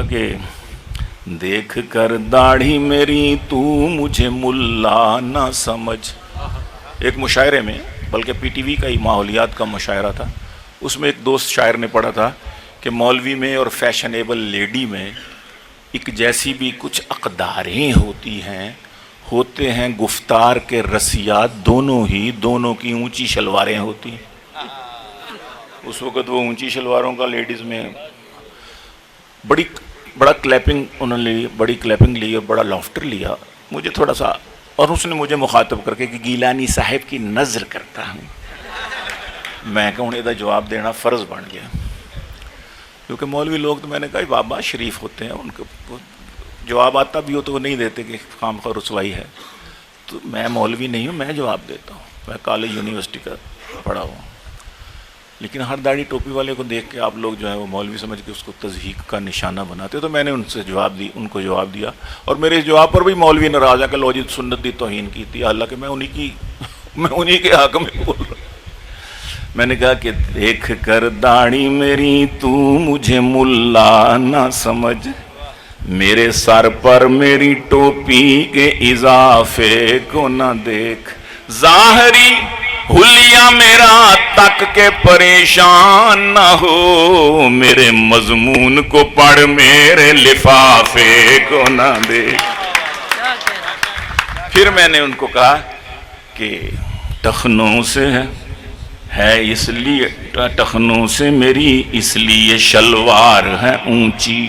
کہ دیکھ کر داڑھی میری تو مجھے ملا نہ سمجھ. ایک مشاعرے میں، بلکہ پی ٹی وی کا ہی ماحولیات کا مشاعرہ تھا، اس میں ایک دوست شاعر نے پڑھا تھا کہ مولوی میں اور فیشنیبل لیڈی میں ایک جیسی بھی کچھ اقداریں ہوتی ہیں، ہوتے ہیں گفتار کے رسیات دونوں ہی، دونوں کی اونچی شلواریں ہوتی ہیں. اس وقت وہ اونچی شلواروں کا لیڈیز میں بڑا کلیپنگ انہوں نے لی، بڑی کلیپنگ لی اور بڑا لافٹر لیا. مجھے تھوڑا سا، اور اس نے مجھے مخاطب کر کے کہ گیلانی صاحب کی نظر کرتا ہوں. میں کہوں ادھر جواب دینا فرض بن گیا، کیونکہ مولوی لوگ تو میں نے کہا بابا شریف ہوتے ہیں، ان کو جواب آتا بھی ہو تو وہ نہیں دیتے کہ خام خواہ رسوائی ہے. تو میں مولوی نہیں ہوں، میں جواب دیتا ہوں. میں کالج یونیورسٹی کا پڑھا ہوں، لیکن ہر داڑھی ٹوپی والے کو دیکھ کے آپ لوگ جو ہے وہ مولوی سمجھ کے اس کو تضحیق کا نشانہ بناتے. تو میں نے ان کو جواب دیا، اور میرے اس جواب پر بھی مولوی ناراض ہے کہ لو جی سنت دی توہین کی تھی، حالانکہ میں انہی کے حق میں بول رہا ہوں. میں نے کہا کہ دیکھ کر داڑھی میری تو مجھے ملا نہ سمجھ، میرے سر پر میری ٹوپی کے اضافے کو نہ دیکھ، ظاہری حلیہ میرا تک کے پریشان نہ ہو، میرے مضمون کو پڑھ میرے لفافے کو نہ دیکھ. پھر میں نے ان کو کہا کہ ٹخنوں سے ہے اس لیے، ٹخنوں سے میری اس لیے شلوار ہے اونچی،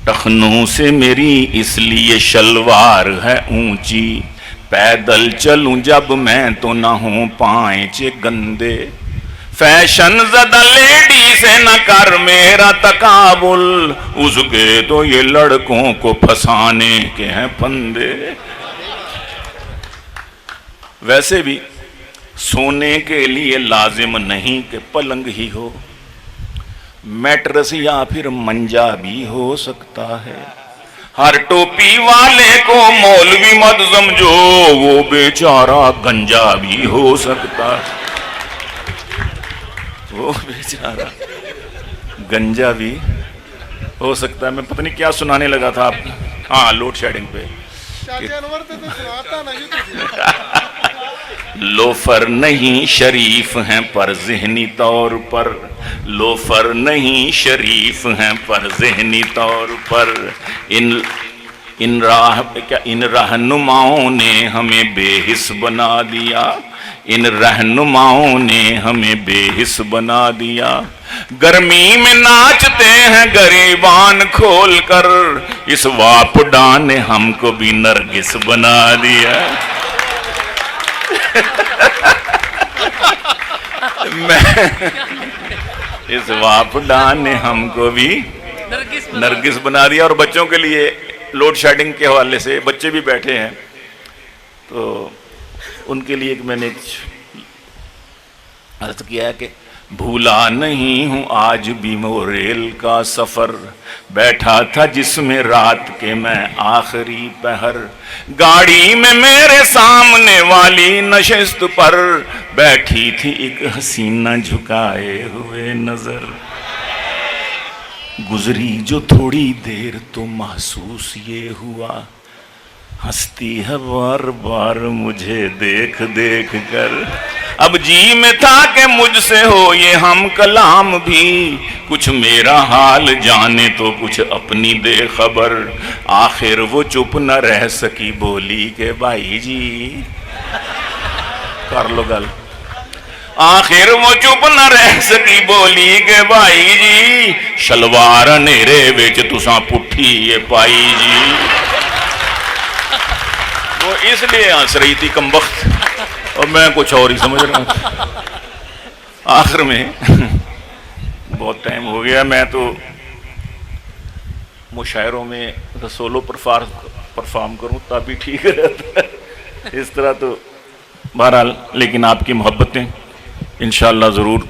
ٹخنوں سے میری اس لیے شلوار ہے اونچی، پیدل چلوں جب میں تو نہ ہوں پائچے گندے، فیشن زدہ لیڈی سے نہ کر میرا تقابل، اس کے تو یہ لڑکوں کو پھنسانے کے ہیں پندے. ویسے بھی سونے کے لیے لازم نہیں کہ پلنگ ہی ہو، میٹرس یا پھر منجا بھی ہو سکتا ہے. ہر ٹوپی والے کو مولوی مت سمجھو، وہ بیچارہ گنجا بھی ہو سکتا ہے، وہ بیچارہ گنجا بھی ہو سکتا ہے. میں پتہ نہیں کیا سنانے لگا تھا آپ، ہاں لوڈ شیڈنگ پہ. لوفر نہیں شریف ہیں پر ذہنی طور پر، لوفر نہیں شریف ہیں پر ذہنی طور پر، ان رہنماؤں نے ہمیں بے حس بنا دیا، ان رہنماؤں نے ہمیں بے حس بنا دیا. گرمی میں ناچتے ہیں گریبان کھول کر، اس واپڈا نے ہم کو بھی نرگس بنا دیا. اس واپڈا نے ہم کو بھی نرگس بنا دیا. اور بچوں کے لیے لوڈ شیڈنگ کے حوالے سے بچے بھی بیٹھے ہیں، تو ان کے لیے میں نے عرض کیا ہے کہ بھولا نہیں ہوں آج بھی وہ ریل کا سفر، بیٹھا تھا جس میں رات کے میں آخری پہر، گاڑی میں میرے سامنے والی نشست پر بیٹھی تھی ایک حسینہ جھکائے ہوئے نظر، گزری جو تھوڑی دیر تو محسوس یہ ہوا، ہنستی ہے بار بار مجھے دیکھ دیکھ کر. اب جی میں تھا کہ مجھ سے ہو یہ ہم کلام بھی، کچھ میرا حال جانے تو کچھ اپنی دے خبر، آخر وہ چپ نہ رہ سکی بولی کہ بھائی جی کر لو گل، آخر وہ چپ نہ رہ سکی بولی کہ بھائی جی شلوار نیرے وچ تساں پٹھی یہ پائی جی. وہ اس لیے ہنس رہی تھی کمبخت، اور میں کچھ اور ہی سمجھ رہا ہوں. آخر میں بہت ٹائم ہو گیا، میں تو مشاعروں میں سولو پرفارم کروں تب بھی ٹھیک رہتا ہے، اس طرح تو بہرحال. لیکن آپ کی محبتیں انشاءاللہ ضرور